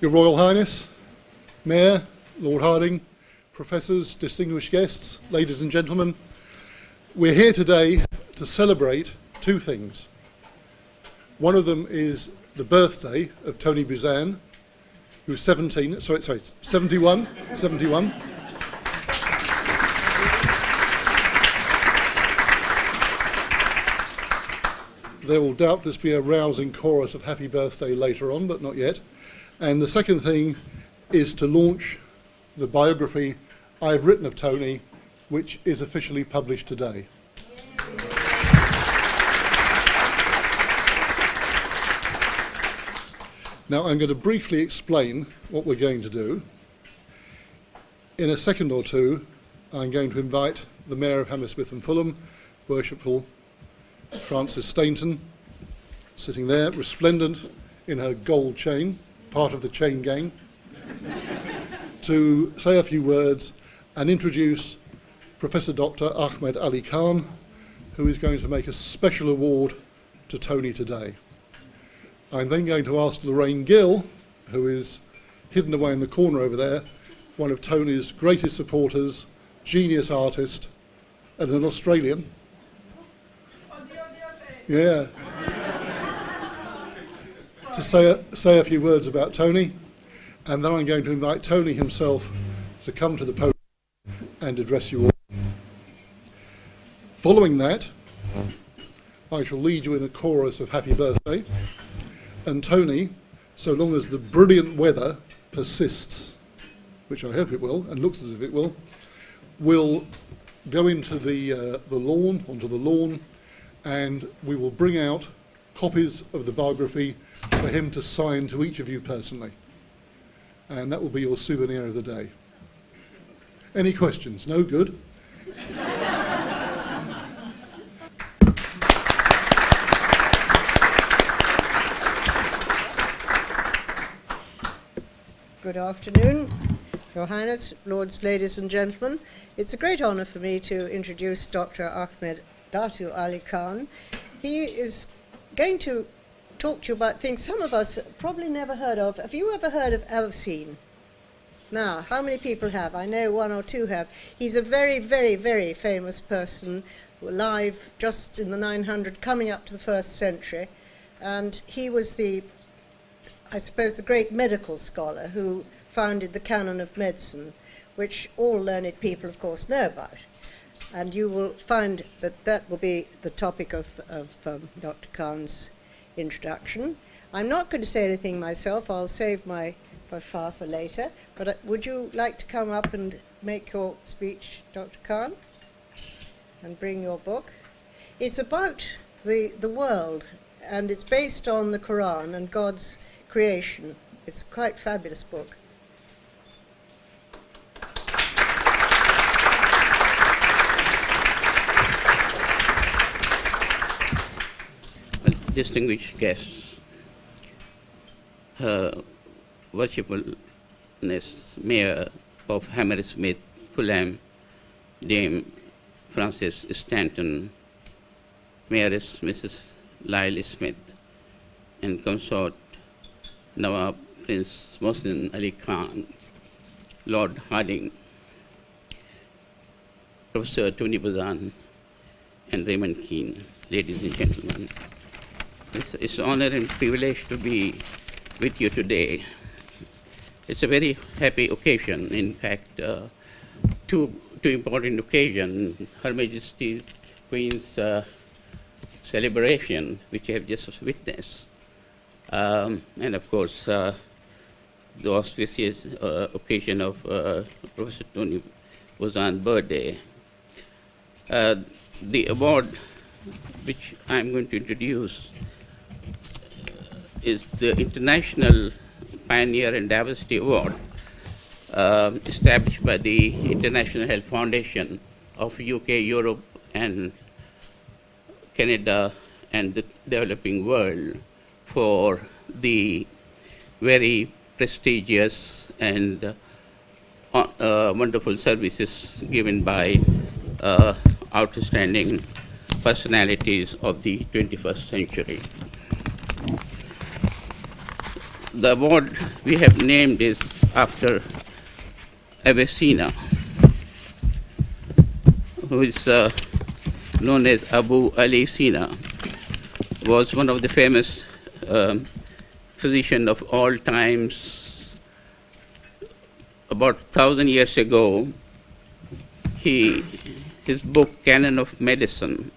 Your Royal Highness, Mayor, Lord Harding, professors, distinguished guests, ladies and gentlemen, we're here today to celebrate two things. One of them is the birthday of Tony Buzan, who's 71. There will doubtless be a rousing chorus of happy birthday later on, but not yet. And the second thing is to launch the biography I've written of Tony, which is officially published today. Now I'm going to briefly explain what we're going to do. In a second or two, I'm going to invite the Mayor of Hammersmith and Fulham, Worshipful Frances Stainton, sitting there, resplendent in her gold chain, part of the chain gang, to say a few words and introduce Professor Dr. Ahmed Ali Khan, who is going to make a special award to Tony today. I'm then going to ask Lorraine Gill, who is hidden away in the corner over there, one of Tony's greatest supporters, genius artist, and an Australian. Yeah. To say a few words about Tony, and then I'm going to invite Tony himself to come to the podium and address you all. Following that, I shall lead you in a chorus of happy birthday, and Tony, so long as the brilliant weather persists, which I hope it will, and looks as if it will go into onto the lawn, and we will bring out copies of the biography for him to sign to each of you personally. And that will be your souvenir of the day. Any questions? No? Good. Good afternoon, Your Highness, Lords, ladies and gentlemen. It's a great honour for me to introduce Dr. Ahmed Ali Khan. He is going to talk to you about things some of us probably never heard of. Have you ever heard of Alcine? Now, how many people have? I know one or two have. He's a very, very, very famous person, alive just in the 900, coming up to the 1st century. And he was I suppose, the great medical scholar who founded the canon of medicine, which all learned people, of course, know about. And you will find that will be the topic of Dr. Khan's introduction. I'm not going to say anything myself. I'll save my fanfare for later. But would you like to come up and make your speech, Dr. Khan, and bring your book? It's about the world, and it's based on the Quran and God's creation. It's quite a fabulous book. Distinguished guests, Her Worshipfulness Mayor of Hammersmith, Fulham, Dame Frances Stainton, Mayoress Mrs. Lyle Smith, and Consort Nawab Prince Mohsin Ali Khan, Lord Harding, Professor Tony Buzan, and Raymond Keene, ladies and gentlemen. It's an honor and privilege to be with you today. It's a very happy occasion. In fact, two important occasions. Her Majesty Queen's celebration, which I have just witnessed, and of course, the auspicious occasion of Professor Tony Buzan's birthday. The award which I'm going to introduce, is the International Pioneer and Diversity Award, established by the International Health Foundation of UK, Europe, and Canada, and the developing world for the very prestigious and wonderful services given by outstanding personalities of the 21st century. The award we have named is after Avicenna, who is known as Abu Ali Sina, was one of the famous physicians of all times. About 1,000 years ago, his book, Canon of Medicine,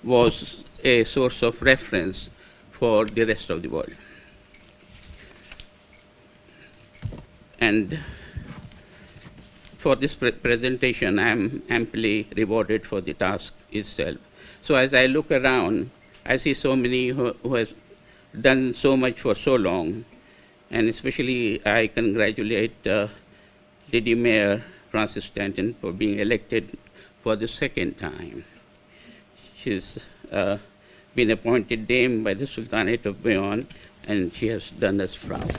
was a source of reference for the rest of the world. And for this presentation, I am amply rewarded for the task itself. So as I look around, I see so many who have done so much for so long, and especially I congratulate Lady Mayor Frances Stainton for being elected for the second time. She's been appointed Dame by the Sultanate of Bayonne, and she has done us proud.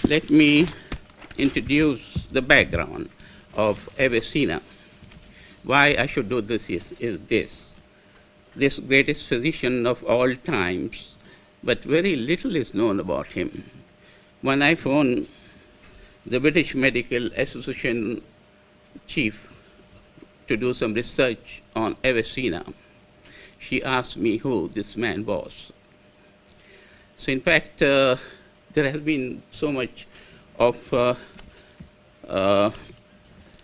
Let me introduce the background of Avicenna. Why I should do this is this greatest physician of all times, but very little is known about him. When I phoned the British Medical Association chief to do some research on Avicenna, she asked me who this man was. So in fact, there has been so much of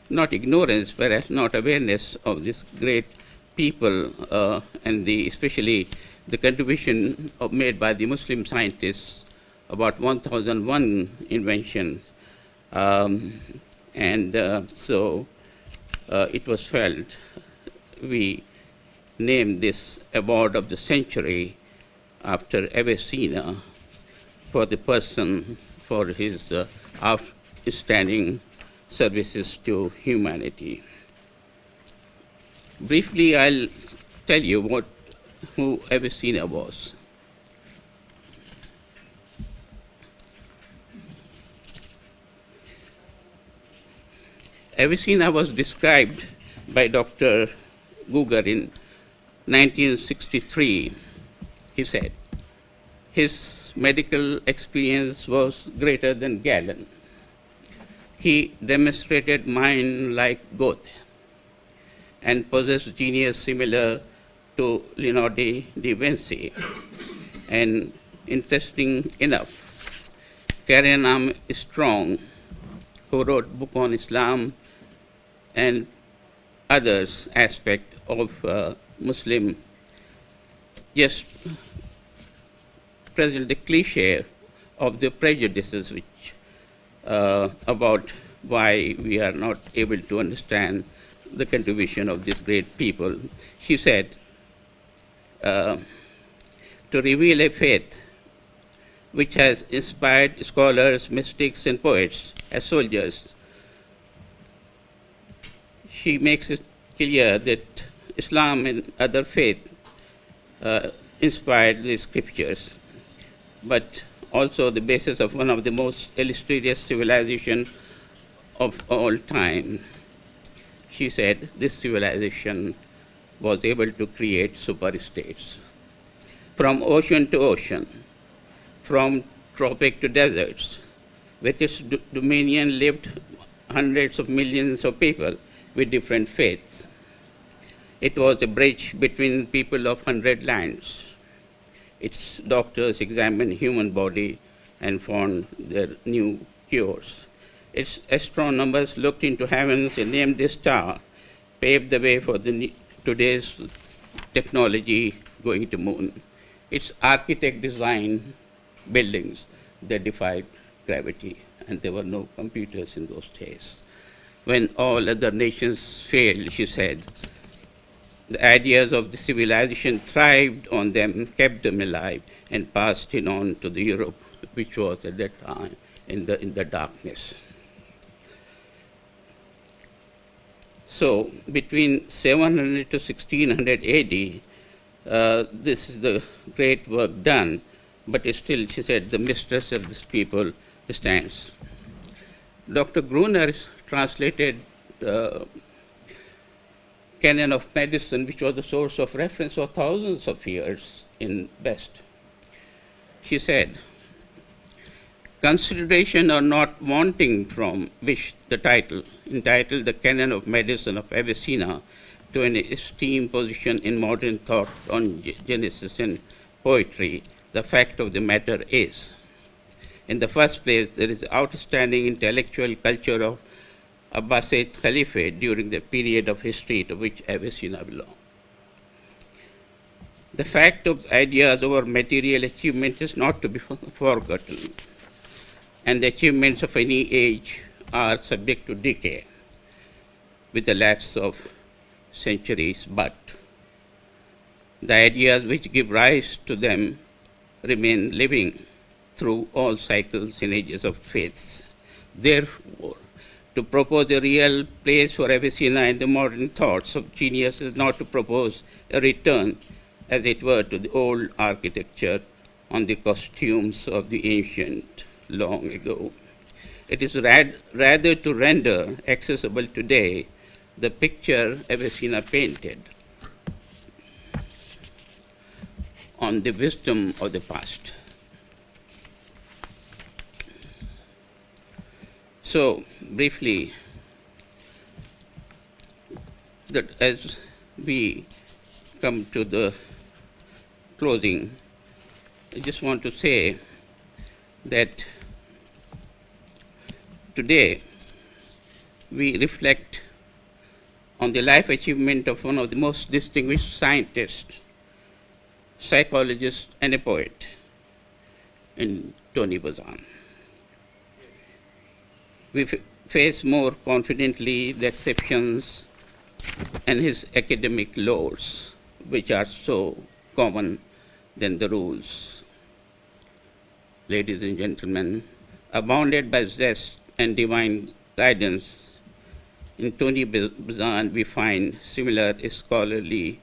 not ignorance, whereas not awareness of this great people, and especially the contribution made by the Muslim scientists, about 1,001 inventions. So it was felt we named this award of the century after Avicenna, for the person, for his outstanding services to humanity. Briefly, I'll tell you who Avicenna was. Avicenna was described by Dr. Guger in 1963. He said, his medical experience was greater than Galen. He demonstrated mind like Goethe and possessed genius similar to Leonardo da Vinci. And interesting enough, Karen Strong, who wrote book on Islam and others aspect of Muslim, just present the cliche of the prejudices which about why we are not able to understand the contribution of these great people. She said, to reveal a faith which has inspired scholars, mystics, and poets as soldiers, she makes it clear that Islam and other faiths inspired the scriptures, but also the basis of one of the most illustrious civilizations of all time. She said this civilization was able to create superstates. From ocean to ocean, from tropic to deserts, with its dominion lived hundreds of millions of people with different faiths. It was a bridge between people of 100 lands. Its doctors examined human body and found their new cures. Its astronomers looked into heavens and named this star, paved the way for today's technology going to moon. Its architect designed buildings that defied gravity, and there were no computers in those days. When all other nations failed, she said, the ideas of the civilization thrived on them, kept them alive, and passed it on to the Europe, which was at that time in the darkness. So between 700 to 1600 AD, this is the great work done, but still, she said, the mistress of this people stands. Dr. Gruner translated Canon of Medicine, which was the source of reference for thousands of years in West. She said, consideration are not wanting from which the title, entitled The Canon of Medicine of Avicenna, to an esteemed position in modern thought on Genesis and poetry, the fact of the matter is, in the first place, there is outstanding intellectual culture of Abbasid Caliphate during the period of history to which Avicenna belonged. The fact of ideas over material achievement is not to be forgotten, and the achievements of any age are subject to decay with the lapse of centuries, but the ideas which give rise to them remain living through all cycles and ages of faiths. Therefore, to propose a real place for Avicenna in the modern thoughts of genius is not to propose a return, as it were, to the old architecture on the costumes of the ancient long ago. It is rather to render accessible today the picture Avicenna painted on the wisdom of the past. So, briefly, that as we come to the closing, I just want to say that today we reflect on the life achievement of one of the most distinguished scientists, psychologist, and a poet, in Tony Buzan. We face more confidently the exceptions and his academic laws, which are so common than the rules. Ladies and gentlemen, abounded by zest and divine guidance, in Tony Buzan we find similar scholarly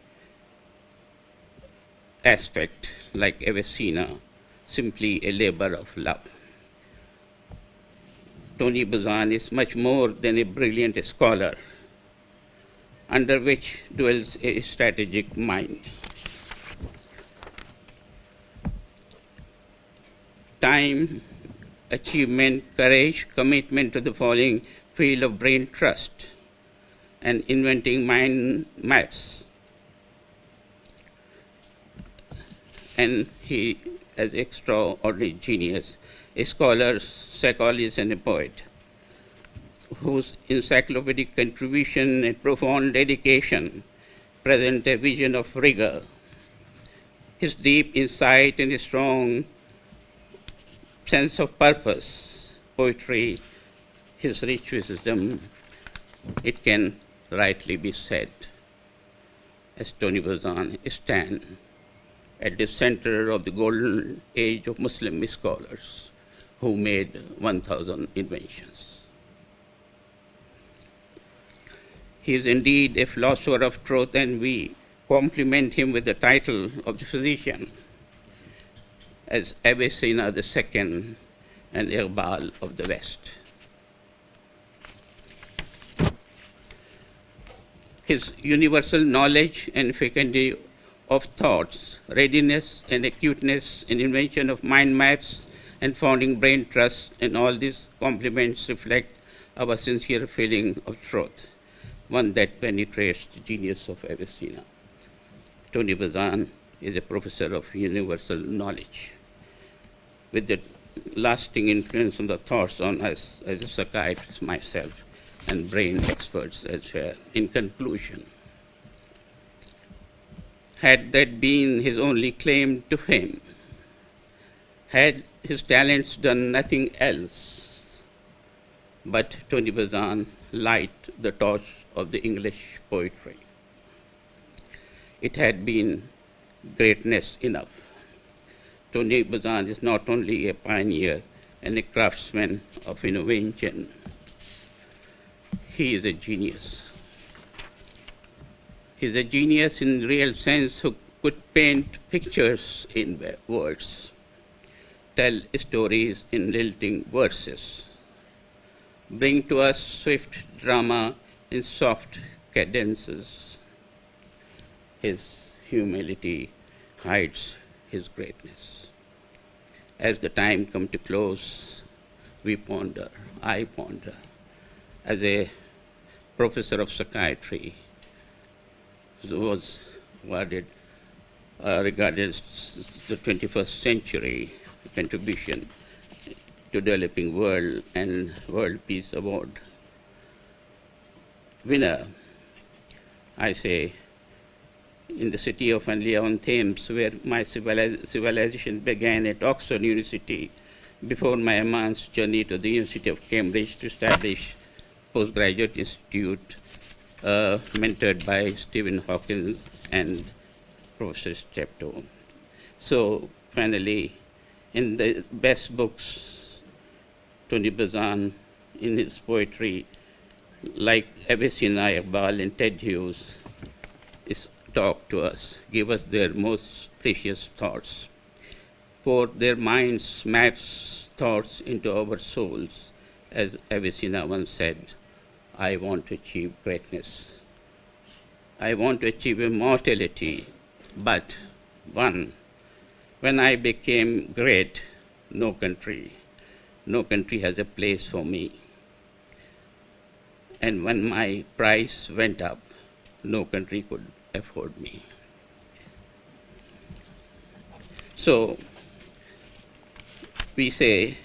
aspect like Avicenna, simply a labor of love. Tony Buzan is much more than a brilliant scholar, under which dwells a strategic mind. Time, achievement, courage, commitment to the following field of brain trust, and inventing mind maps. And he, as extraordinary genius, a scholar, psychologist, and a poet, whose encyclopedic contribution and profound dedication present a vision of rigor. His deep insight and a strong sense of purpose, poetry, his rich wisdom, it can rightly be said, as Tony Buzan stand at the center of the golden age of Muslim scholars who made 1,000 inventions. He is indeed a philosopher of truth, and we compliment him with the title of the physician as Avicenna II and Iqbal of the West. His universal knowledge and fecundity of thoughts, readiness and acuteness in invention of mind maps and founding brain trust, and all these compliments reflect our sincere feeling of truth, one that penetrates the genius of Avicenna. Tony Buzan is a professor of universal knowledge, with the lasting influence on the thoughts on us as a psychiatrist myself and brain experts as well. In conclusion, had that been his only claim to fame, had his talents done nothing else but Tony Buzan light the torch of the English poetry. It had been greatness enough. Tony Buzan is not only a pioneer and a craftsman of innovation, he is a genius. He is a genius in real sense who could paint pictures in words, tell stories in lilting verses, bring to us swift drama in soft cadences. His humility hides his greatness. As the time comes to close, we ponder, I ponder, as a professor of psychiatry who was regarded as the 21st century contribution to developing world and World Peace Award winner, I say, in the city of Henley-on-Thames, where my civilization began at Oxford University, before my immense journey to the University of Cambridge to establish postgraduate institute mentored by Stephen Hawking and Professor Steptoe. So finally, in the best books, Tony Buzan, in his poetry, like Avicenna, Iqbal, and Ted Hughes, is talk to us, give us their most precious thoughts. Pour their minds' maps thoughts into our souls, as Avicenna once said, I want to achieve greatness. I want to achieve immortality, but one, when I became great, no country has a place for me. And when my price went up, no country could afford me. So we say,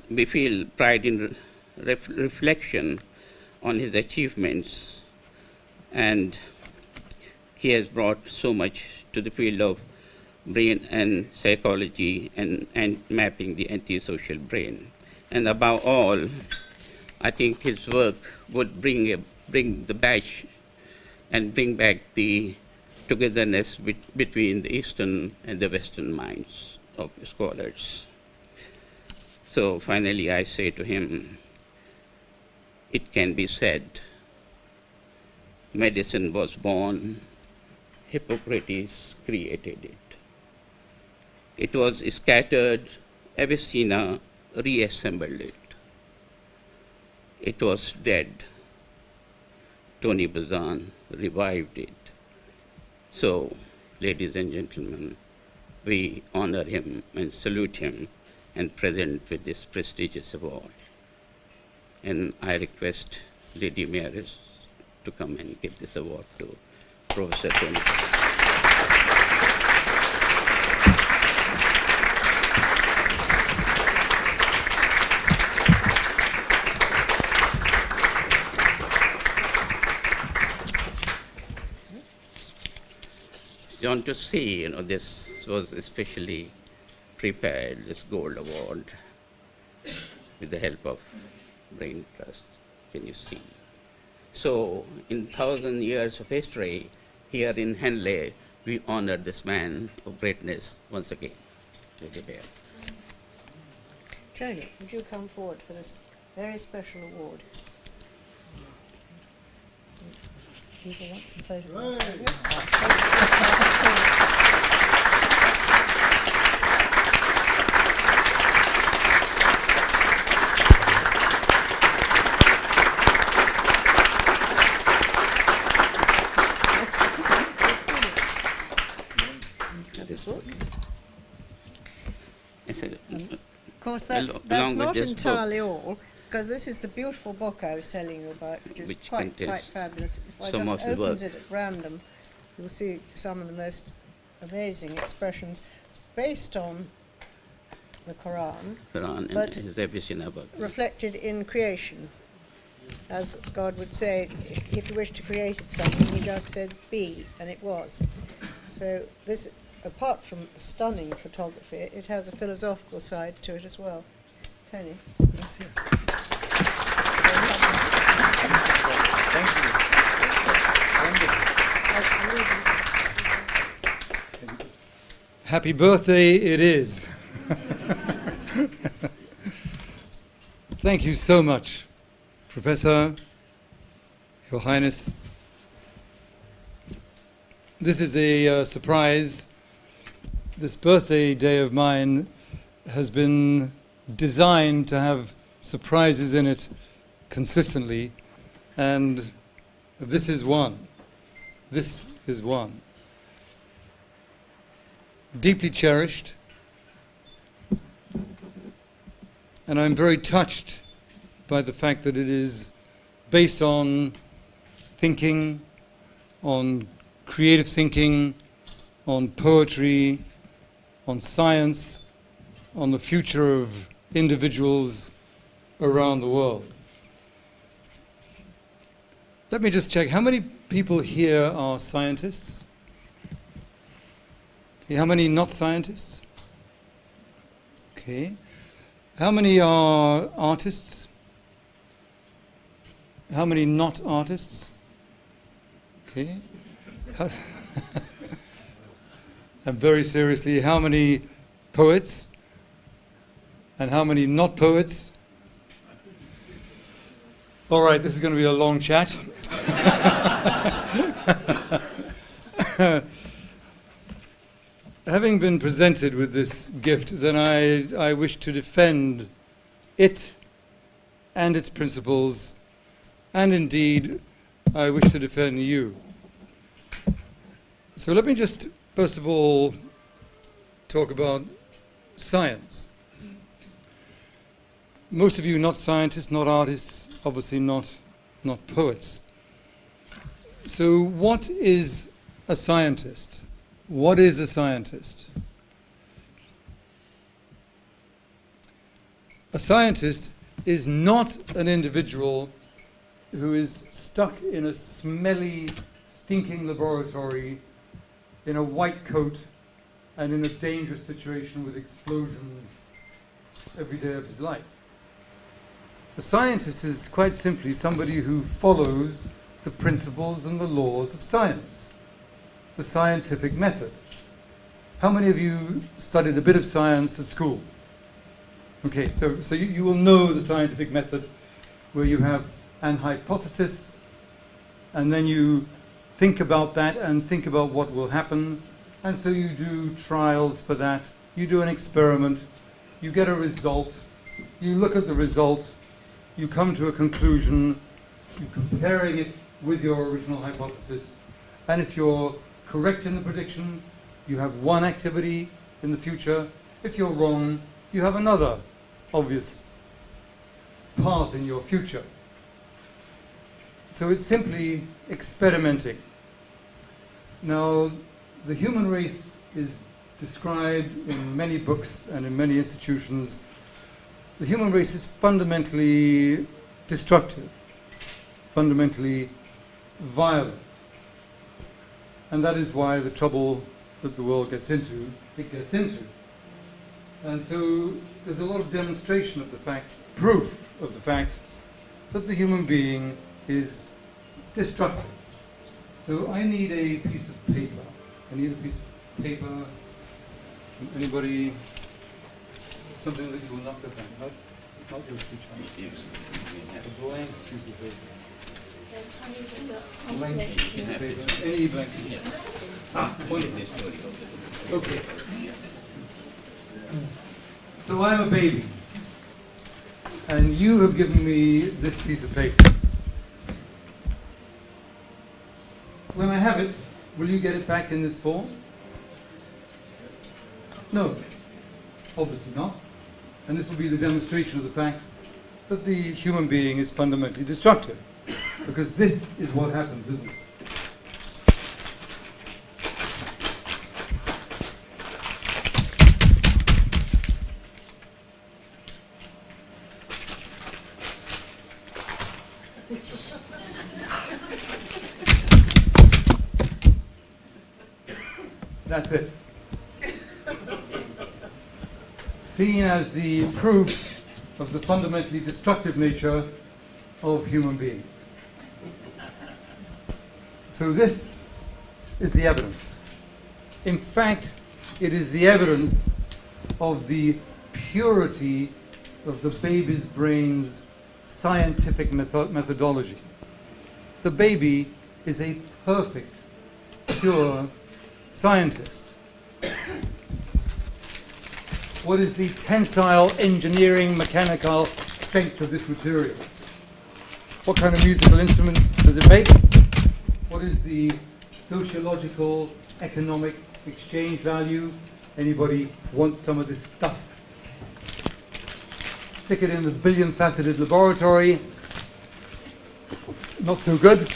we feel pride in reflection on his achievements, and he has brought so much to the field of brain and psychology and mapping the antisocial brain. And above all, I think his work would bring the batch and bring back the togetherness between the Eastern and the Western minds of scholars. So finally I say to him, it can be said, medicine was born, Hippocrates created it. It was scattered, Avicenna reassembled it. It was dead, Tony Buzan revived it. So, ladies and gentlemen, we honor him and salute him and present with this prestigious award. And I request Lady Mayoress to come and give this award to Professor Tony. You want to see, this was especially prepared, this gold award, with the help of Brain Trust. Can you see? So, in 1,000 years of history, here in Henley, we honor this man of greatness once again. Lady Bear. Tony, would you come forward for this very special award? People want some photographs. Of course, that's not entirely all, because this is the beautiful book I was telling you about, which is quite fabulous. If I just opens it at random, you'll see some of the most amazing expressions based on the Quran, but reflected in creation. As God would say, if you wish to create something, he just said be, and it was. So this apart from stunning photography, it has a philosophical side to it as well. Tony. Yes, yes. Thank you. Happy birthday it is. Thank you so much, Professor, Your Highness. This is a surprise. This birthday day of mine has been designed to have surprises in it consistently, and this is one. This is one. Deeply cherished, and I'm very touched by the fact that it is based on thinking, on creative thinking, on poetry, on science, on the future of individuals around the world. Let me just check. How many people here are scientists? Okay, how many not scientists? Okay. How many are artists? How many not artists? Okay. And very seriously, how many poets? And how many not poets? All right, this is going to be a long chat. Having been presented with this gift, then I wish to defend it and its principles, and indeed, I wish to defend you. So let me just, first of all, talk about science. Most of you not scientists, not artists, obviously not poets. So what is a scientist? What is a scientist? A scientist is not an individual who is stuck in a smelly, stinking laboratory in a white coat and in a dangerous situation with explosions every day of his life. A scientist is quite simply somebody who follows the principles and the laws of science, the scientific method. How many of you studied a bit of science at school? Okay, so you will know the scientific method, where you have an hypothesis, and then you think about that and think about what will happen, and so you do trials for that, you do an experiment, you get a result, you look at the result, you come to a conclusion, you're comparing it with your original hypothesis, and if you're correct in the prediction, you have one activity in the future. If you're wrong, you have another obvious path in your future. So it's simply experimenting. Now, the human race is described in many books and in many institutions. The human race is fundamentally destructive, fundamentally violent. And that is why the trouble that the world gets into, it gets into. And so there's a lot of demonstration of the fact, proof of the fact, that the human being is destructive. So I need a piece of paper. I need a piece of paper. Anybody? Something that you will not defend, not your speech. A blank piece of paper. Blank piece of paper. Any blank piece. Wonderful. Okay. So I'm a baby, and you have given me this piece of paper. When I have it, will you get it back in this form? No, obviously not. And this will be the demonstration of the fact that the human being is fundamentally destructive. Because this is what happens, isn't it? That's it. seen as the proof of the fundamentally destructive nature of human beings. So this is the evidence. In fact, it is the evidence of the purity of the baby's brain's scientific methodology. The baby is a perfect, pure scientist. What is the tensile, engineering, mechanical strength of this material? What kind of musical instrument does it make? What is the sociological, economic exchange value? Anybody want some of this stuff? Stick it in the billion-faceted laboratory. Not so good.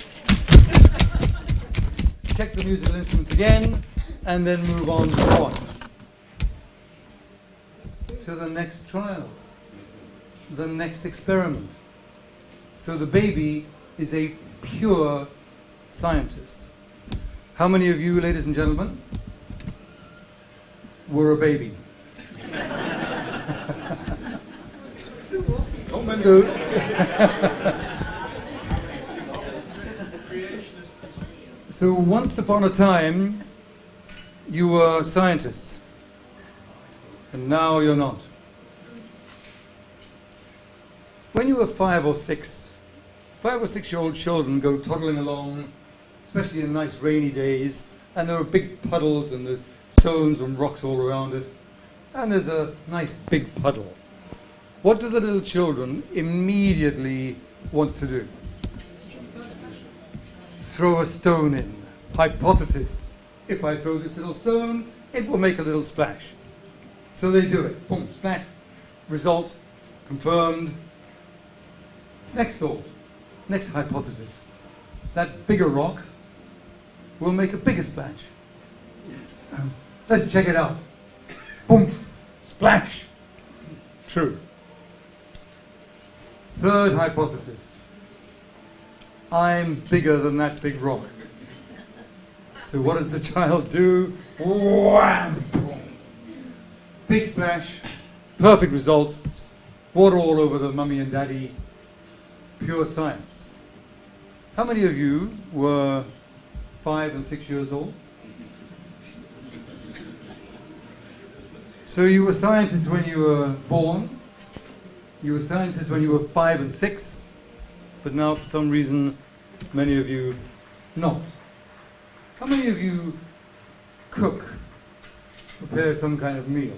Check the musical instruments again, and then move on to what? To the next trial, the next experiment. So the baby is a pure scientist. How many of you, ladies and gentlemen, were a baby? So once upon a time, you were scientists, and now you're not. When you were 5 or 6-year-old children go toddling along, especially in nice rainy days, and there are big puddles and the stones and rocks all around it, and there's a nice big puddle. What do the little children immediately want to do? Throw a stone in. Hypothesis. If I throw this little stone, it will make a little splash. So they do it. Boom, splash. Result confirmed. Next thought. Next hypothesis. That bigger rock will make a bigger splash. Let's check it out. Boom, splash. True. Third hypothesis. I'm bigger than that big rock. So what does the child do? Wham! Boom. Big splash. Perfect result. Water all over the mummy and daddy. Pure science. How many of you were 5 and 6 years old? So you were scientists when you were born. You were scientists when you were 5 and 6. But now, for some reason, many of you not. How many of you cook, prepare some kind of meal?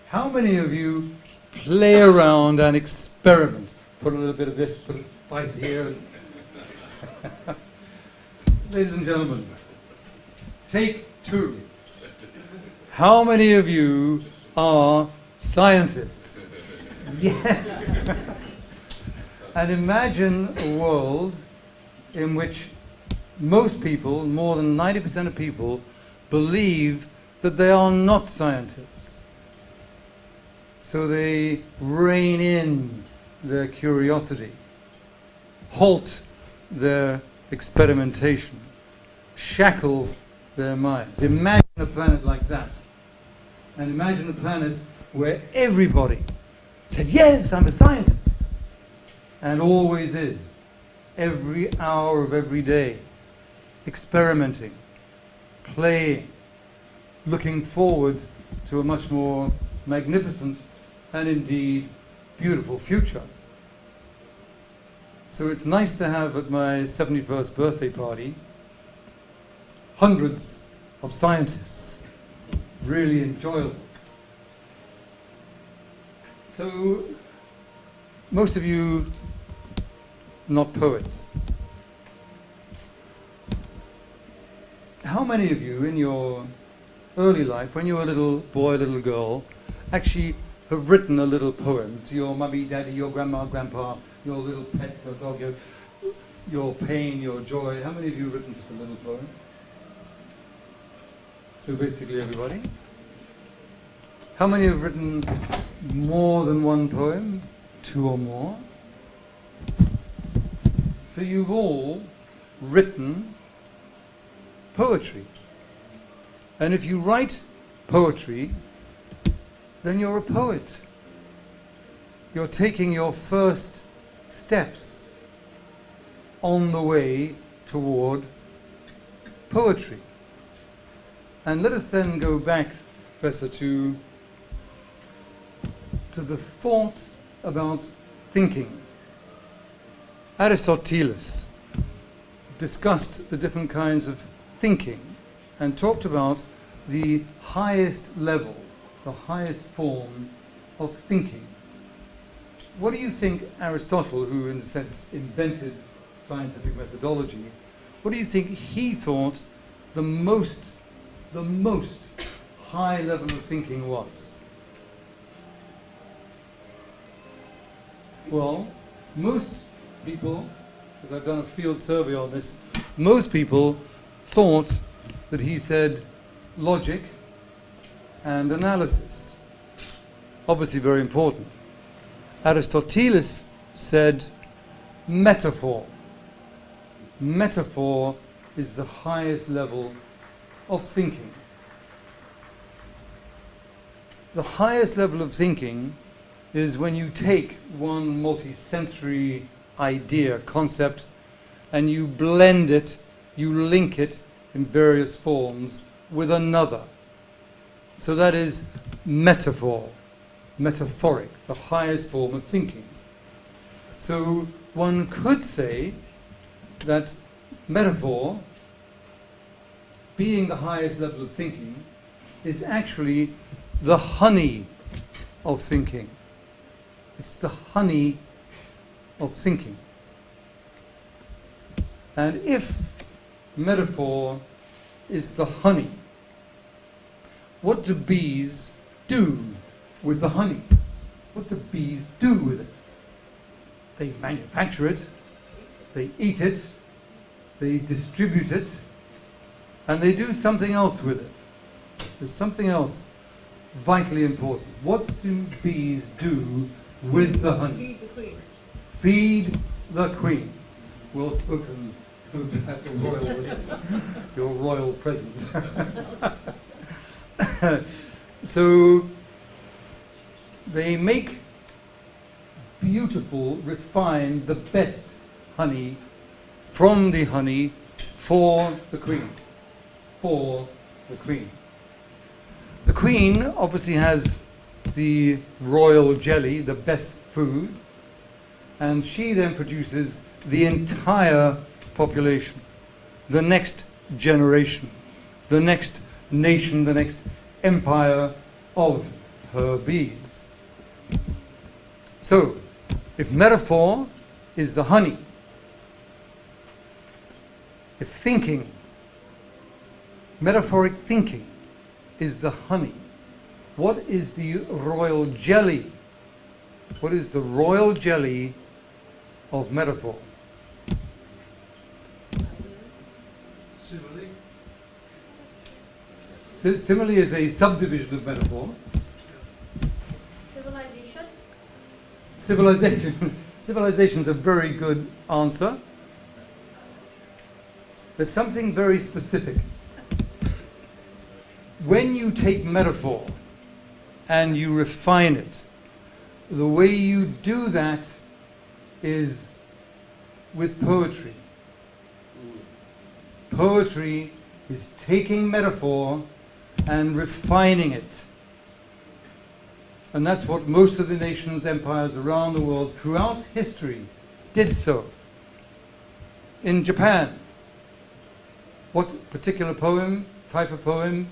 How many of you play around and experiment? Put a little bit of this, put a spice here. Ladies and gentlemen, take 2. How many of you are scientists? Yes. And imagine a world in which most people, more than 90% of people, believe that they are not scientists. So they rein in their curiosity, halt their experimentation, shackle their minds. Imagine a planet like that. And imagine a planet where everybody said, yes, I'm a scientist. And always is, every hour of every day, experimenting, playing, looking forward to a much more magnificent and indeed beautiful future. So it's nice to have at my 71st birthday party hundreds of scientists. Really enjoyable. So most of you not poets. How many of you in your early life, when you were a little boy, little girl, actually have written a little poem to your mummy, daddy, your grandma, grandpa, your little pet, your dog, your pain, your joy? How many of you have written just a little poem? So basically everybody. How many have written more than one poem? 2 or more? So you've all written poetry. And if you write poetry, then you're a poet. You're taking your first steps on the way toward poetry. And let us then go back, Professor, to the thoughts about thinking. Aristoteles discussed the different kinds of thinking and talked about the highest level, the highest form of thinking. What do you think Aristotle, who in a sense invented scientific methodology, what do you think he thought the most high level of thinking was? Well, most people, because I've done a field survey on this, most people thought that he said logic and analysis. Obviously very important. Aristoteles said metaphor. Metaphor is the highest level of thinking. The highest level of thinking is when you take one multisensory idea, concept, and you blend it, you link it in various forms with another. So that is metaphor, metaphoric, the highest form of thinking. So one could say that metaphor, being the highest level of thinking, is actually the honey of thinking. It's the honey of thinking. And if metaphor is the honey, what do bees do with the honey? What do bees do with it? They manufacture it, they eat it, they distribute it, and they do something else with it. There's something else vitally important. What do bees do with the honey? Feed the queen. Feed the queen. Well spoken at the royal, your royal presence. So they make beautiful, refined, the best honey from the honey for the queen. For the queen. The queen obviously has the royal jelly, the best food, and she then produces the entire population, the next generation, the next nation, the next empire of her bees. So, if metaphor is the honey, if thinking, metaphoric thinking is the honey, what is the royal jelly? What is the royal jelly of metaphor? Simile. Simile is a subdivision of metaphor. Civilization. Civilization. Civilization is a very good answer. There's something very specific. When you take metaphor and you refine it, the way you do that is with poetry. Poetry is taking metaphor and refining it. And that's what most of the nations, empires around the world throughout history did so. In Japan, what particular poem, type of poem?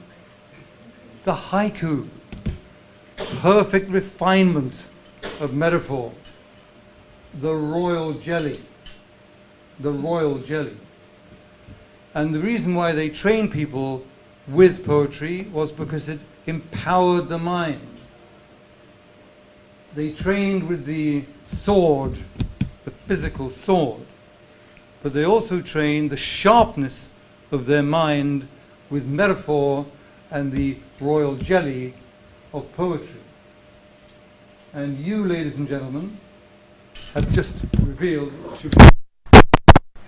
The haiku. Perfect refinement of metaphor. The royal jelly. The royal jelly. And the reason why they trained people with poetry was because it empowered the mind. They trained with the sword, the physical sword, but they also trained the sharpness of their mind with metaphor and the royal jelly of poetry. And you, ladies and gentlemen, have just revealed to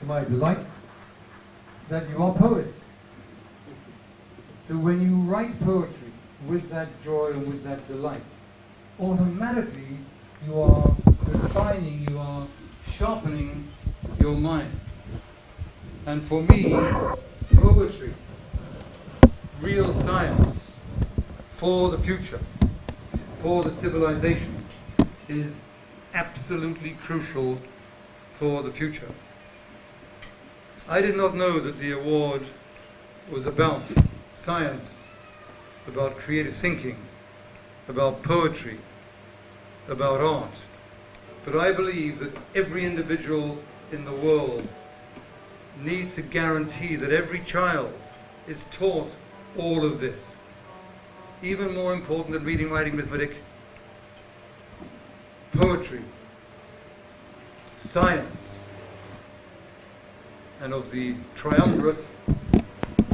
my delight that you are poets. So when you write poetry, with that joy and with that delight, automatically you are refining, you are sharpening your mind. And for me, poetry, real science for the future, for the civilization, is absolutely crucial for the future. I did not know that the award was about science, about creative thinking, about poetry, about art. But I believe that every individual in the world needs to guarantee that every child is taught all of this. Even more important than reading, writing, arithmetic, poetry, science, and of the triumvirate,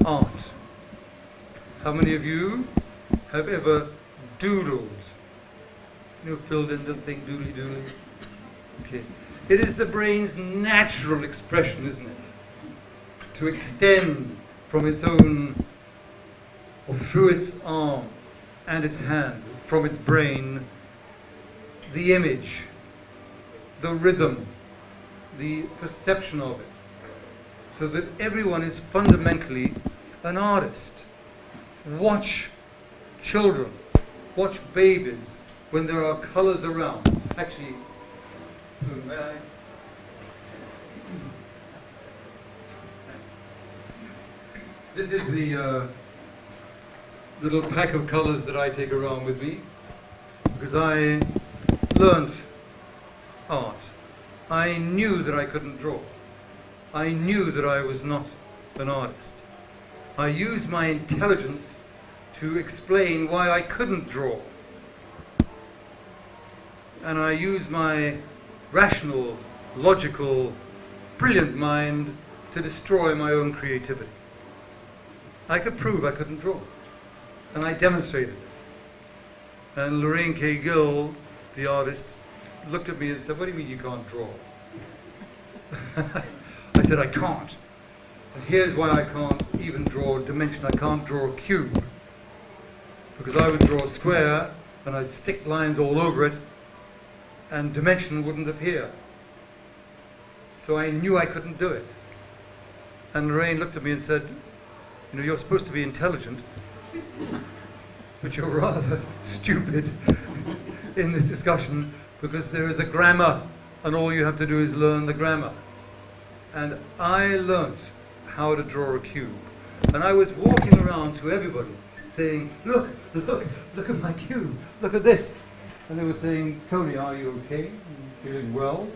art. How many of you have ever doodled? You know, filled in the thing, doodly doodly? Okay. It is the brain's natural expression, isn't it? To extend from its own, or through its arm and its hand, from its brain, the image, the rhythm, the perception of it, so that everyone is fundamentally an artist. Watch children, watch babies when there are colors around. Actually, may I? This is the little pack of colors that I take around with me, because I learnt art. I knew that I couldn't draw. I knew that I was not an artist. I used my intelligence to explain why I couldn't draw. And I used my rational, logical, brilliant mind to destroy my own creativity. I could prove I couldn't draw. And I demonstrated it. And Lorraine Gill, the artist, looked at me and said, "What do you mean you can't draw?" I said, "I can't. And here's why I can't even draw a dimension. I can't draw a cube. Because I would draw a square and I'd stick lines all over it and dimension wouldn't appear. So I knew I couldn't do it." And Lorraine looked at me and said, "You know, you're supposed to be intelligent, but you're rather stupid in this discussion, because there is a grammar and all you have to do is learn the grammar." And I learnt how to draw a cube. And I was walking around to everybody saying, "Look, look, look at my cube, look at this." And they were saying, "Tony, are you okay? Are you feeling well?"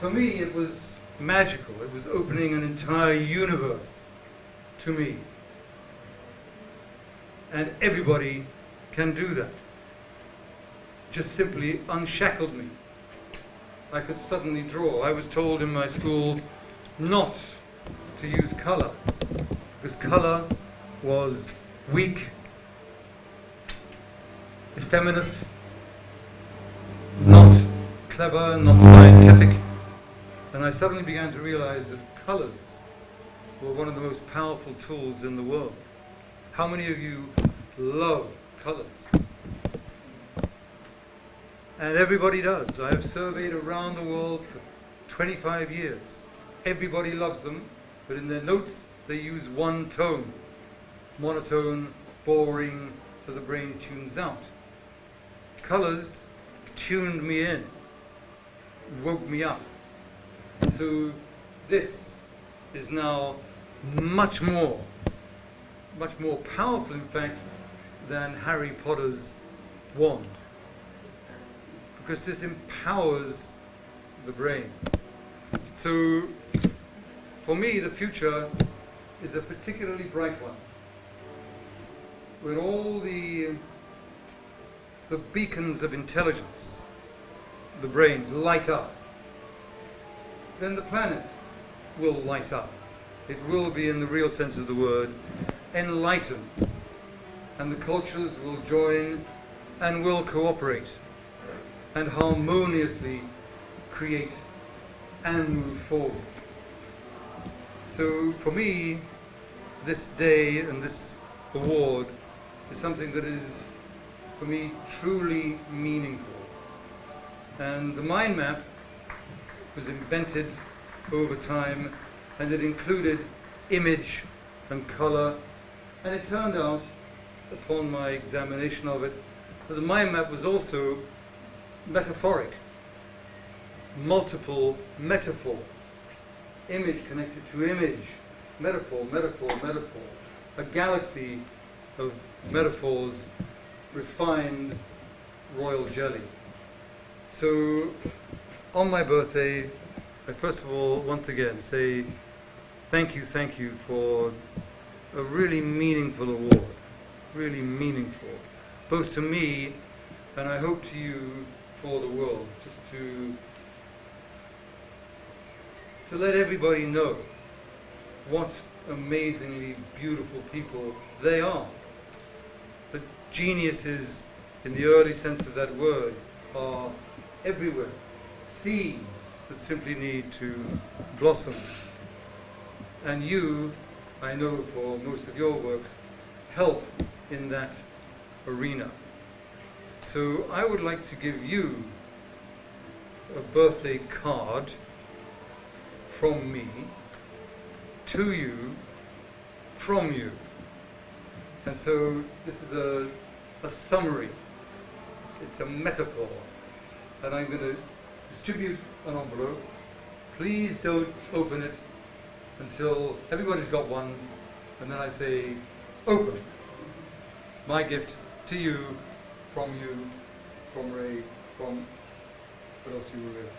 For me, it was magical. It was opening an entire universe to me. And everybody can do that. Just simply unshackled me. I could suddenly draw. I was told in my school not to use color, because color was weak, effeminate, not clever, not scientific. And I suddenly began to realize that colors were one of the most powerful tools in the world. How many of you love colors? And everybody does. I have surveyed around the world for 25 years. Everybody loves them, but in their notes they use one tone. Monotone, boring, so the brain tunes out. Colors tuned me in, woke me up. So this is now much more powerful, in fact, than Harry Potter's wand, because this empowers the brain. So for me, the future is a particularly bright one, when all the beacons of intelligence, the brains, light up. Then the planet will light up. It will be, in the real sense of the word, enlightened. And the cultures will join and will cooperate and harmoniously create and move forward. So for me, this day and this award is something that is, for me, truly meaningful. And the mind map was invented over time, and it included image and color, and it turned out, upon my examination of it, that the mind map was also metaphoric. Multiple metaphors. Image connected to image. Metaphor, metaphor, metaphor. A galaxy of metaphors, refined royal jelly. So, on my birthday, I first of all, once again, say thank you for a really meaningful award. Really meaningful. Both to me, and I hope to you, for the world. Just to let everybody know what amazingly beautiful people they are. But geniuses, in the early sense of that word, are everywhere. Seeds that simply need to blossom. And you, I know for most of your works, help in that arena. So I would like to give you a birthday card from me, to you, from you. And so this is a summary. It's a metaphor. And I'm going to distribute an envelope. Please don't open it until everybody's got one, and then I say, open. My gift to you, from Ray, from what else you will.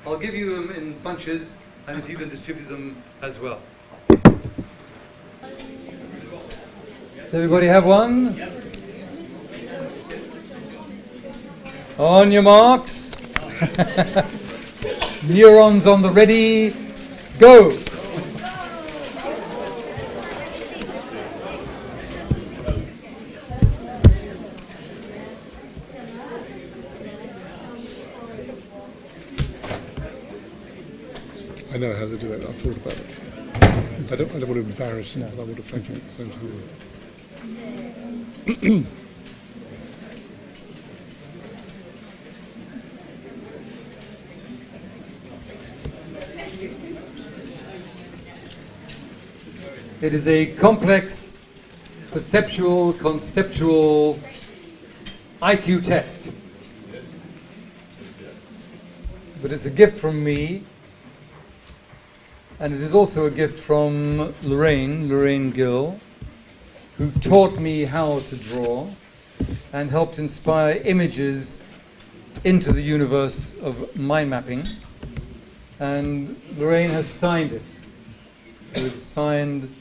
I'll give you them in bunches, and if you can distribute them as well. Does everybody have one? On your marks. Neurons on the ready. Go. I know how to do it. I've thought about it. I don't want to embarrass him, but I want to thank him. Thank you. It is a complex, perceptual, conceptual IQ test. But it's a gift from me, and it is also a gift from Lorraine Gill, who taught me how to draw and helped inspire images into the universe of mind mapping. And Lorraine has signed it. So it's signed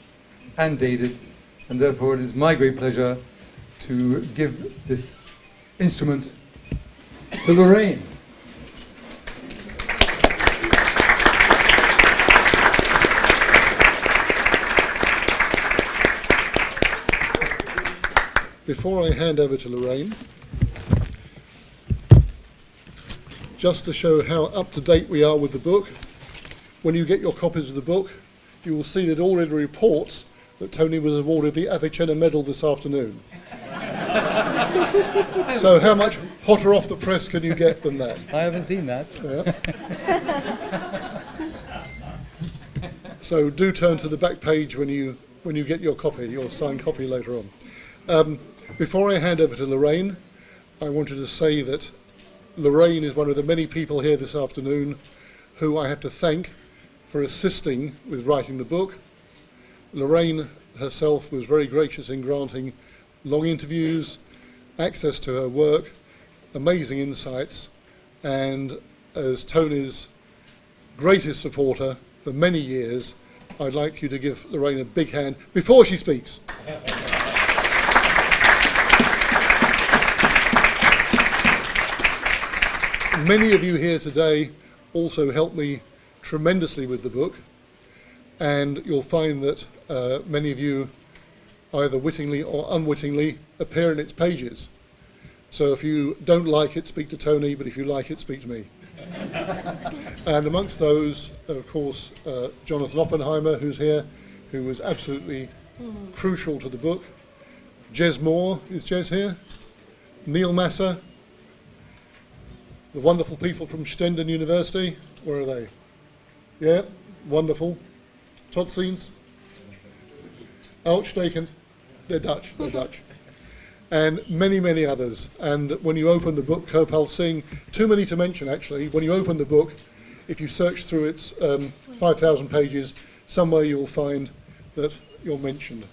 and dated, and therefore it is my great pleasure to give this instrument to Lorraine. Before I hand over to Lorraine, just to show how up to date we are with the book, when you get your copies of the book, you will see that already reports that Tony was awarded the Avicenna Medal this afternoon. So how much hotter off the press can you get than that? I haven't seen that. Yeah. So do turn to the back page when you get your copy, your signed copy later on. Before I hand over to Lorraine, I wanted to say that Lorraine is one of the many people here this afternoon who I have to thank for assisting with writing the book. Lorraine herself was very gracious in granting long interviews, access to her work, amazing insights, and as Tony's greatest supporter for many years, I'd like you to give Lorraine a big hand before she speaks. Many of you here today also helped me tremendously with the book, and you'll find that many of you either wittingly or unwittingly appear in its pages. So if you don't like it, speak to Tony, but if you like it, speak to me. And amongst those, of course, Jonathan Oppenheimer, who's here, who was absolutely crucial to the book. Jez Moore, is Jez here? Neil Masser, the wonderful people from Stainton University. Where are they? Yeah, wonderful. Totsiens. Outstekend. They're Dutch, they're Dutch. And many, many others. And when you open the book, Gopal Singh, too many to mention actually, when you open the book, if you search through its 5,000 pages, somewhere you'll find that you're mentioned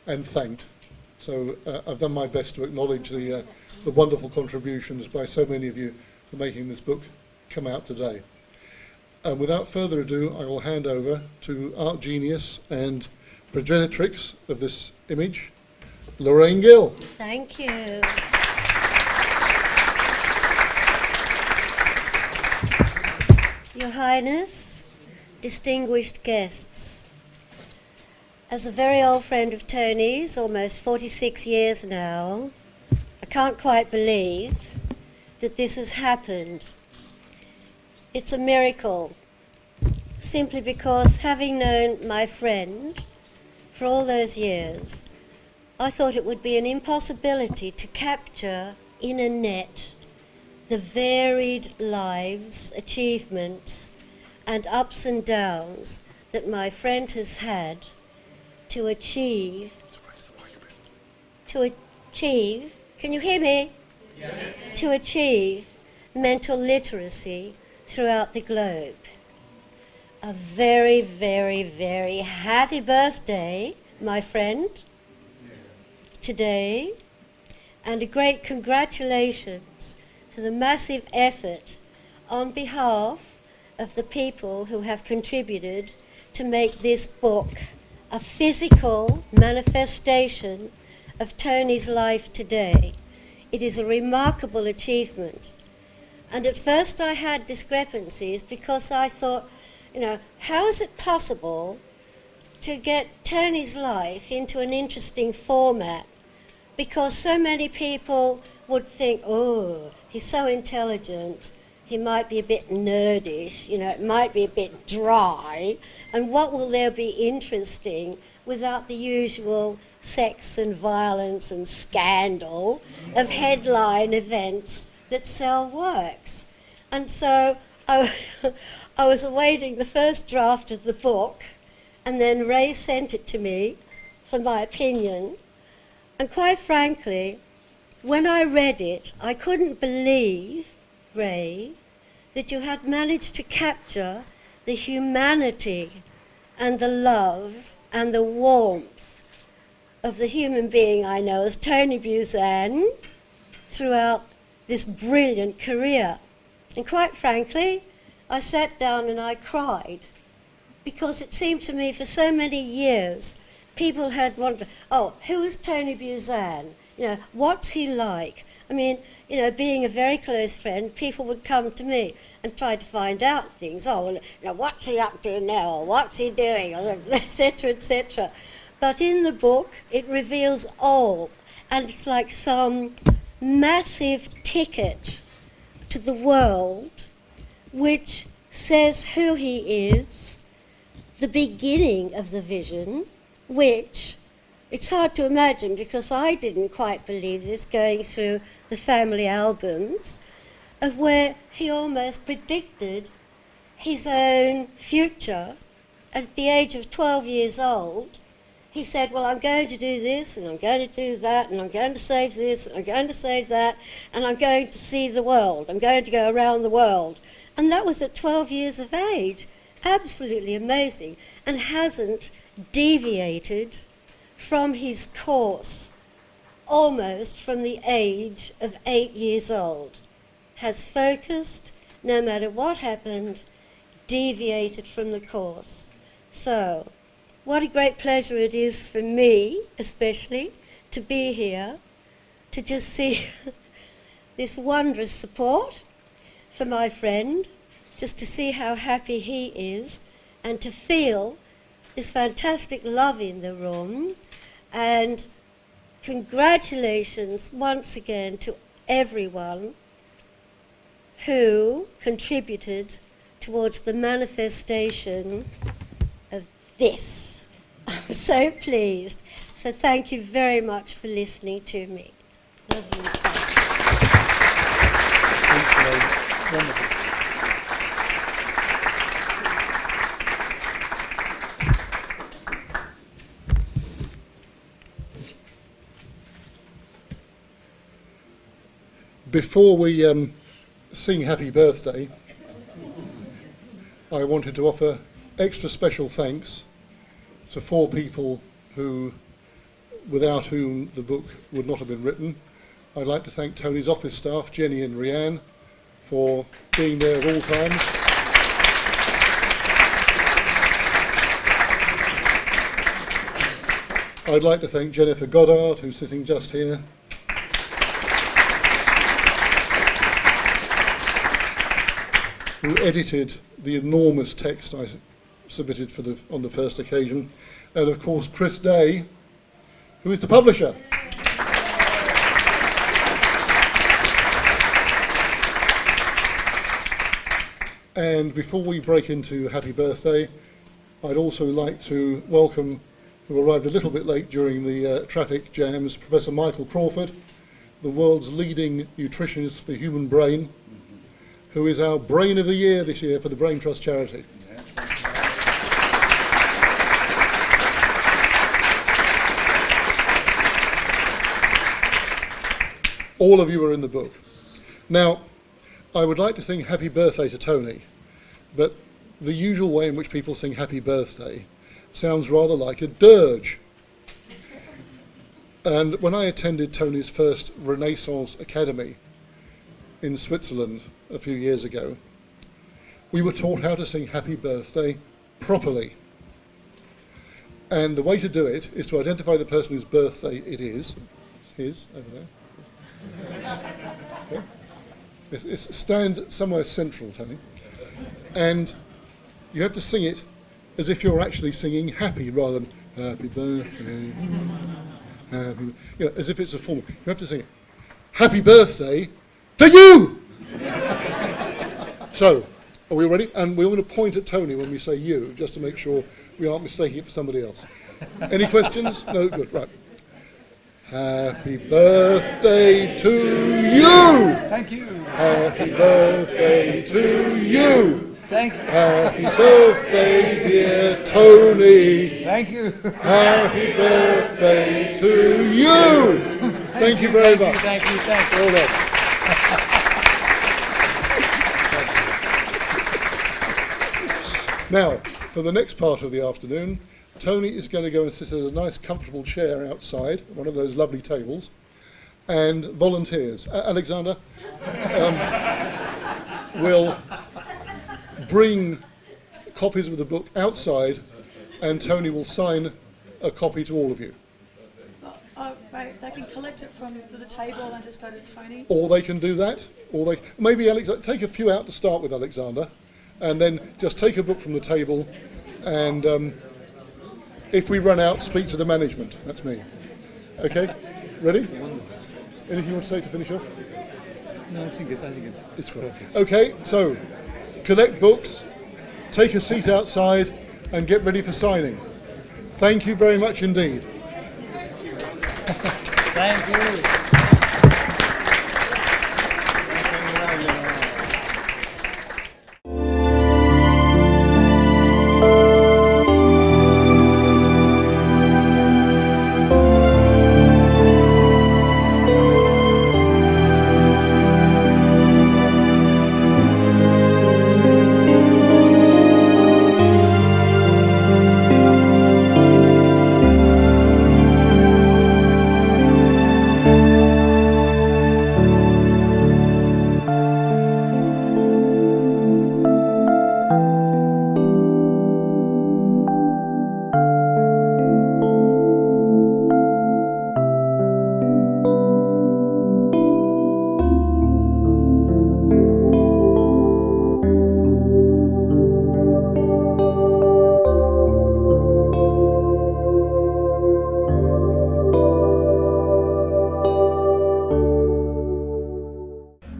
and thanked. So I've done my best to acknowledge the wonderful contributions by so many of you for making this book come out today. And without further ado, I will hand over to art genius and progenitrix of this image, Lorraine Gill. Thank you. Your Highness, distinguished guests, as a very old friend of Tony's, almost 46 years now, I can't quite believe that this has happened. It's a miracle, simply because having known my friend for all those years, I thought it would be an impossibility to capture in a net the varied lives, achievements, and ups and downs that my friend has had to achieve, can you hear me? Yes. To achieve mental literacy throughout the globe. A very, very, very happy birthday, my friend, today, and a great congratulations to the massive effort on behalf of the people who have contributed to make this book a physical manifestation of Tony's life today. It is a remarkable achievement. And at first I had discrepancies because I thought, you know, how is it possible to get Tony's life into an interesting format? Because so many people would think, oh, he's so intelligent, he might be a bit nerdish, you know, it might be a bit dry, and what will there be interesting without the usual sex and violence and scandal of headline events that sell works? And so I was awaiting the first draft of the book, and then Ray sent it to me for my opinion. And quite frankly, when I read it, I couldn't believe, Ray, that you had managed to capture the humanity and the love and the warmth of the human being I know as Tony Buzan throughout this brilliant career. And quite frankly, I sat down and I cried, because it seemed to me for so many years people had wondered, oh, who is Tony Buzan? You know, what's he like? I mean, you know, being a very close friend, people would come to me and try to find out things. Oh, well, you know, what's he up to now? Or what's he doing? Etc., etc. But in the book, it reveals all. And it's like some massive ticket to the world which says who he is, the beginning of the vision, which it's hard to imagine because I didn't quite believe this going through the family albums, of where he almost predicted his own future. At the age of 12 years old, he said, well, I'm going to do this, and I'm going to do that, and I'm going to save this, and I'm going to save that, and I'm going to see the world. I'm going to go around the world. And that was at 12 years of age. Absolutely amazing. And hasn't deviated from his course almost from the age of 8 years old. Has focused, no matter what happened, deviated from the course. So, what a great pleasure it is for me, especially, to be here, to just see this wondrous support for my friend, just to see how happy he is, and to feel this fantastic love in the room. And congratulations once again to everyone who contributed towards the manifestation of this. I'm so pleased. So thank you very much for listening to me. Love you. Thanks, Lorraine. Wonderful. Before we sing Happy Birthday, I wanted to offer extra special thanks to 4 people without whom the book would not have been written. I'd like to thank Tony's office staff, Jenny and Rianne, for being there at all times. I'd like to thank Jennifer Goddard, who's sitting just here. Who edited the enormous text I submitted on the first occasion, and of course Chris Day, who is the publisher. And before we break into Happy Birthday, I'd also like to welcome, who arrived a little bit late during the traffic jams, Professor Michael Crawford, the world's leading nutritionist for the human brain, who is our Brain of the Year this year for the Brain Trust charity. All of you are in the book. Now, I would like to sing Happy Birthday to Tony, but the usual way in which people sing Happy Birthday sounds rather like a dirge. And when I attended Tony's first Renaissance Academy in Switzerland a few years ago, we were taught how to sing Happy Birthday properly. And the way to do it is to identify the person whose birthday it is. It's his, over there. Okay. It's stand somewhere central, Tony. And you have to sing it as if you're actually singing happy rather than happy birthday, happy, you know, as if it's a formal. You have to sing it, happy birthday to you! So, are we ready? And we're going to point at Tony when we say you, just to make sure we aren't mistaking it for somebody else. Any questions? No? Good, right. Happy birthday to you! Thank you. Happy birthday to you! Thank you. Happy birthday, dear Tony! Thank you. Happy birthday to you! Thank you very much. Thank you. Thank you. Well done. Now, for the next part of the afternoon, Tony is going to go and sit at a nice comfortable chair outside, one of those lovely tables, and volunteers. Alexander will bring copies of the book outside, and Tony will sign a copy to all of you. Right, they can collect it from the table and just go to Tony. Or they can do that, or they maybe take a few out to start with, Alexander, and then just take a book from the table, and if we run out, speak to the management. That's me. Okay, ready? Anything you want to say to finish off? No, I think It's fine. Okay, so collect books, take a seat outside, and get ready for signing. Thank you very much indeed. Thank you.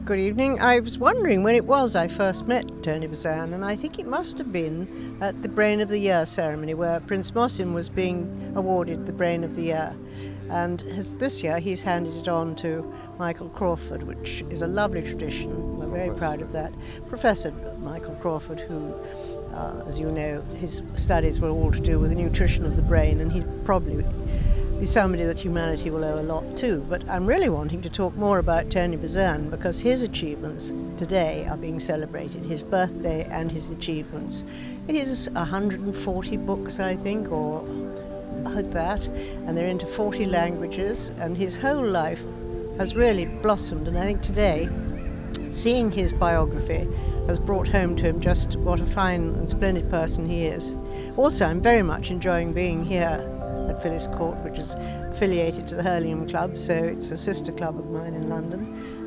Good evening. I was wondering when it was I first met Tony Buzan, and I think it must have been at the Brain of the Year ceremony where Prince Mohsin was being awarded the Brain of the Year. And this year he's handed it on to Michael Crawford, which is a lovely tradition. We're very proud of that. Professor Michael Crawford, who, as you know, his studies were all to do with the nutrition of the brain, and he'd probably be somebody that humanity will owe a lot to. But I'm really wanting to talk more about Tony Buzan because his achievements today are being celebrated, his birthday and his achievements. It is 140 books, I think, or about that, and they're into 40 languages, and his whole life has really blossomed. And I think today, seeing his biography has brought home to him just what a fine and splendid person he is. Also, I'm very much enjoying being here at Phyllis Court, which is affiliated to the Hurlingham Club, so it's a sister club of mine in London.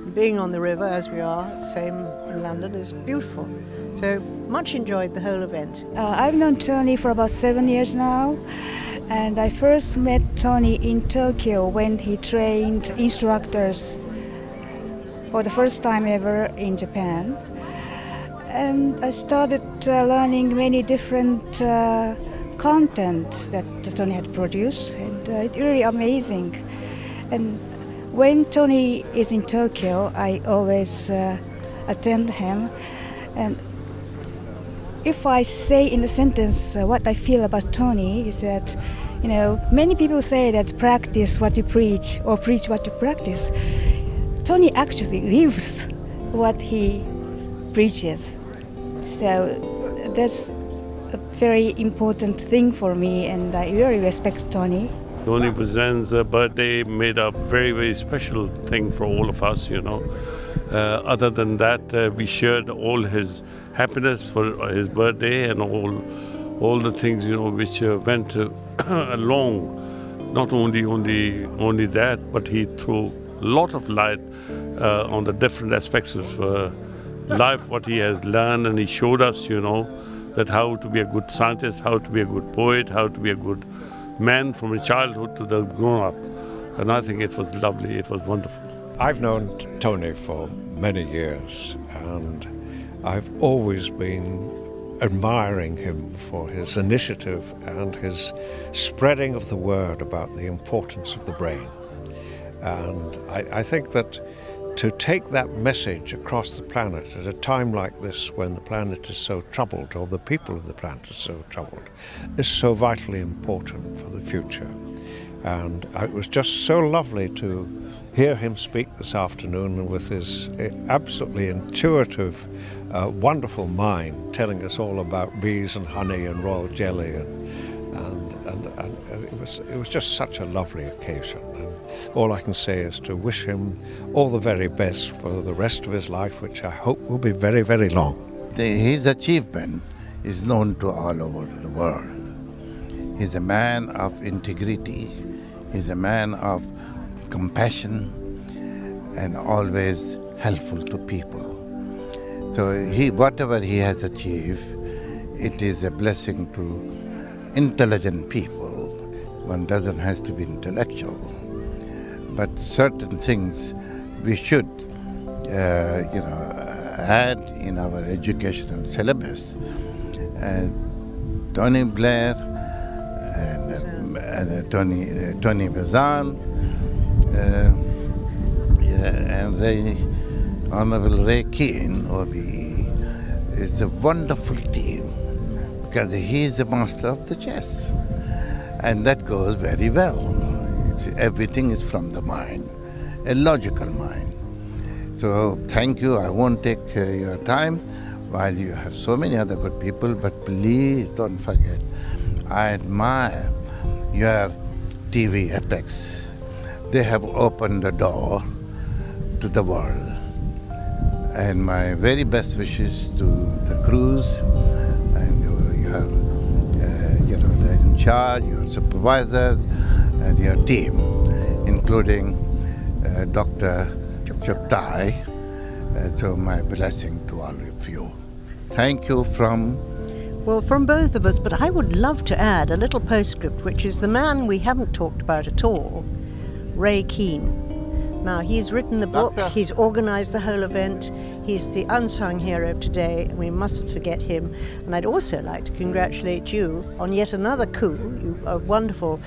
And being on the river, as we are, same in London, is beautiful. So much enjoyed the whole event. I've known Tony for about 7 years now, and I first met Tony in Tokyo when he trained instructors for the first time ever in Japan. And I started learning many different content that Tony had produced, and it's really amazing. And when Tony is in Tokyo, I always attend him. And if I say in a sentence what I feel about Tony is that, you know, many people say that practice what you preach or preach what you practice. Tony actually lives what he preaches. So that's a very important thing for me, and I really respect Tony. Tony Buzan's birthday made a very, very special thing for all of us, you know. Other than that, we shared all his happiness for his birthday and all the things, you know, which went along. Not only that, but he threw a lot of light on the different aspects of life, what he has learned, and he showed us, you know, that how to be a good scientist, how to be a good poet, how to be a good man from a childhood to the grown-up. And I think it was lovely, it was wonderful. I've known Tony for many years, and I've always been admiring him for his initiative and his spreading of the word about the importance of the brain. And I think that to take that message across the planet at a time like this when the planet is so troubled, or the people of the planet are so troubled, is so vitally important for the future. And it was just so lovely to hear him speak this afternoon with his absolutely intuitive, wonderful mind, telling us all about bees and honey and royal jelly, and it was just such a lovely occasion. And all I can say is to wish him all the very best for the rest of his life, which I hope will be very, very long. His achievement is known to all over the world. He's a man of integrity, he's a man of compassion, and always helpful to people. So whatever he has achieved, it is a blessing to intelligent people. One doesn't have to be intellectual, but certain things we should, add in our educational syllabus. Tony Blair and Tony Buzan and Honorable Ray Keene, OBE, is a wonderful team because he is the master of the chess, and that goes very well. Everything is from the mind, a logical mind. So thank you. I won't take your time while you have so many other good people, but please don't forget, I admire your TVapex. They have opened the door to the world. And my very best wishes to the crews and the in charge, your supervisors, and your team, including Dr. Chuptai. So my blessing to all of you. Thank you from... Well, from both of us, but I would love to add a little postscript, which is the man we haven't talked about at all, Ray Keene. Now, he's written the book, he's organised the whole event, he's the unsung hero of today, and we mustn't forget him. And I'd also like to congratulate you on yet another coup. You are a wonderful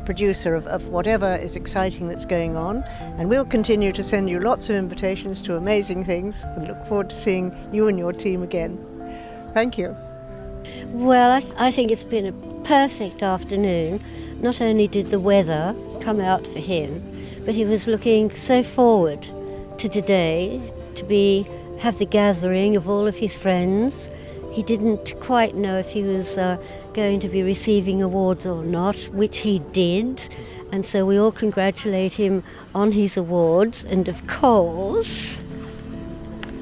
producer of whatever is exciting that's going on, and we'll continue to send you lots of invitations to amazing things and look forward to seeing you and your team again. Thank you. Well, I think it's been a perfect afternoon. Not only did the weather come out for him, but he was looking so forward to today, to have the gathering of all of his friends. He didn't quite know if he was going to be receiving awards or not, which he did, and so we all congratulate him on his awards, and of course,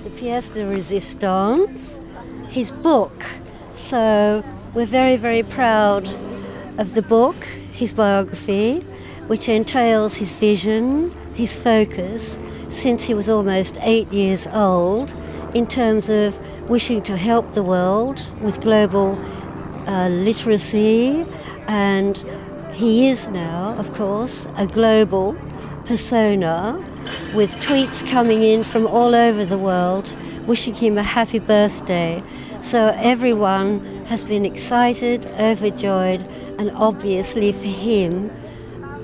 the pièce de résistance, his book. So we're very, very proud of the book, his biography, which entails his vision, his focus, since he was almost 8 years old, in terms of wishing to help the world with global literacy, and he is now, of course, a global persona with tweets coming in from all over the world wishing him a happy birthday. So everyone has been excited, overjoyed, and obviously for him,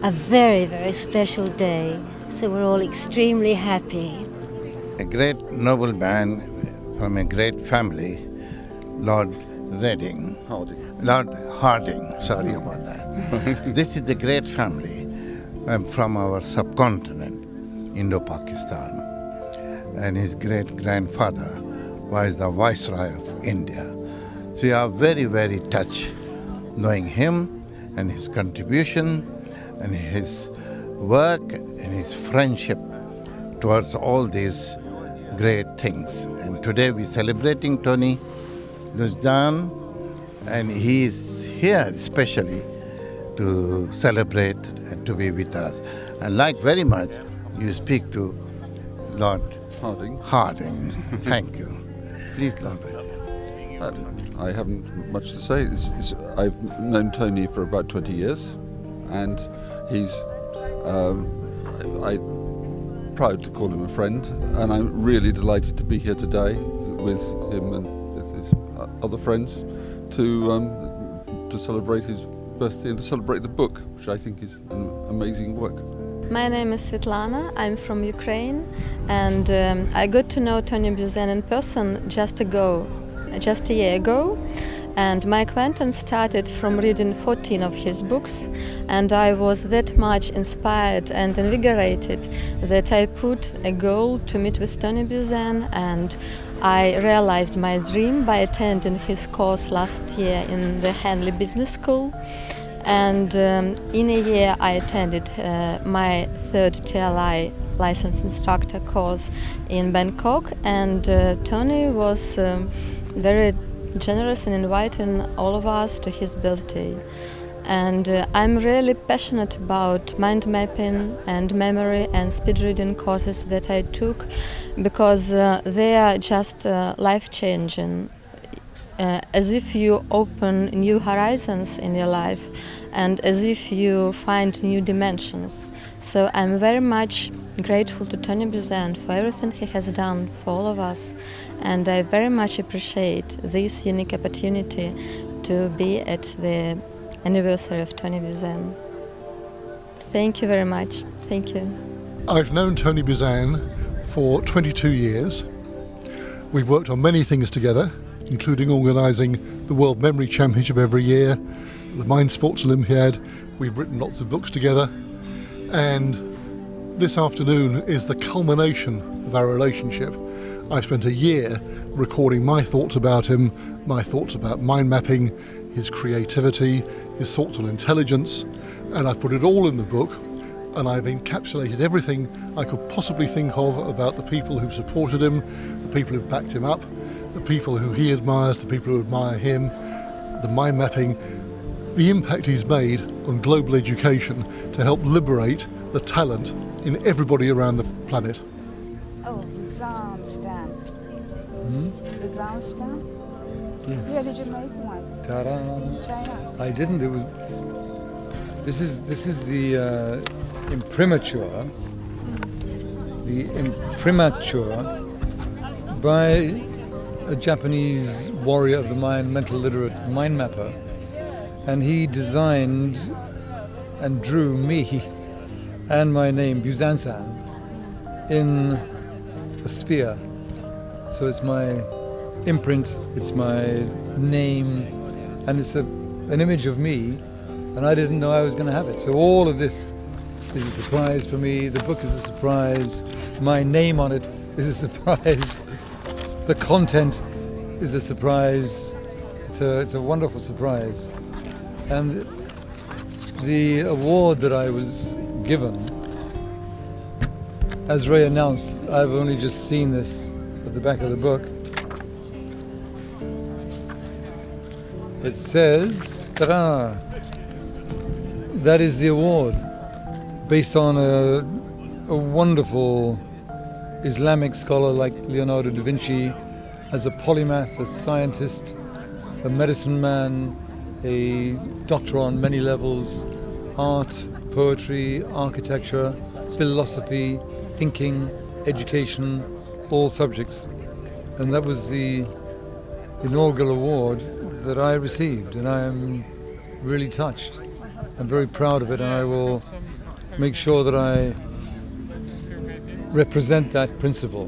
a very, very special day. So we're all extremely happy. A great noble man from a great family, Lord Harding, sorry about that. This is the great family from our subcontinent, Indo-Pakistan. And his great-grandfather was the Viceroy of India. So we are very, very touched knowing him and his contribution and his work and his friendship towards all these great things. And today we're celebrating Tony Buzan, and he is here especially to celebrate and to be with us. And like very much, you speak to Lord Harding. Thank you. Please, Lord. I haven't much to say. I've known Tony for about 20 years, and he's I'm proud to call him a friend, and I'm really delighted to be here today with him and with his other friends to celebrate his birthday and to celebrate the book, which I think is an amazing work. My name is Svetlana, I'm from Ukraine, and I got to know Tony Buzan in person just a year ago, and my acquaintance started from reading 14 of his books, and I was that much inspired and invigorated that I put a goal to meet with Tony Buzan, and I realized my dream by attending his course last year in the Henley Business School. And in a year I attended my third TLI licensed instructor course in Bangkok, and Tony was very generous in inviting all of us to his birthday. And I'm really passionate about mind mapping and memory and speed reading courses that I took, because they are just life-changing. As if you open new horizons in your life and as if you find new dimensions. So I'm very much grateful to Tony Buzan for everything he has done for all of us, and I very much appreciate this unique opportunity to be at the anniversary of Tony Buzan. Thank you very much. Thank you. I've known Tony Buzan for 22 years. We've worked on many things together, including organising the World Memory Championship every year, the Mind Sports Olympiad. We've written lots of books together, and this afternoon is the culmination of our relationship. I spent a year recording my thoughts about him, my thoughts about mind mapping, his creativity, his thoughts on intelligence, and I've put it all in the book, and I've encapsulated everything I could possibly think of about the people who've supported him, the people who've backed him up, the people who he admires, the people who admire him, the mind mapping, the impact he's made on global education to help liberate the talent in everybody around the planet. Oh, Buzan stamp. Buzan stamp? Yes. Where did you make one? Ta-da! In China. I didn't. It was. This is the imprimatur the imprimatur by a Japanese warrior of the mind, mental literate mind mapper, and he designed and drew me and my name, Buzan-san, in a sphere. So it's my imprint, it's my name, and it's an image of me, and I didn't know I was going to have it. So all of this is a surprise for me. The book is a surprise. My name on it is a surprise. The content is a surprise. It's a wonderful surprise. And the award that I was given, as Ray announced, I've only just seen this at the back of the book. It says, ta-da! That is the award, based on a wonderful Islamic scholar like Leonardo da Vinci, as a polymath, a scientist, a medicine man, a doctor on many levels, art, poetry, architecture, philosophy, thinking, education, all subjects. And that was the inaugural award that I received, and I am really touched. I'm very proud of it, and I will make sure that I represent that principle,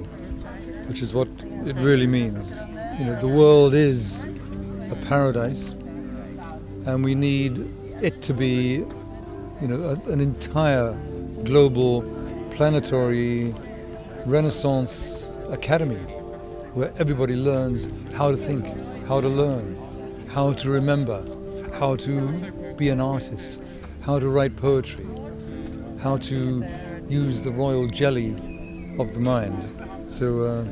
which is what it really means. You know, the world is a paradise, and we need it to be, you know, an entire global planetary Renaissance academy where everybody learns how to think, how to learn, how to remember, how to be an artist, how to write poetry, how to use the royal jelly of the mind. So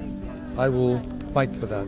I will fight for that.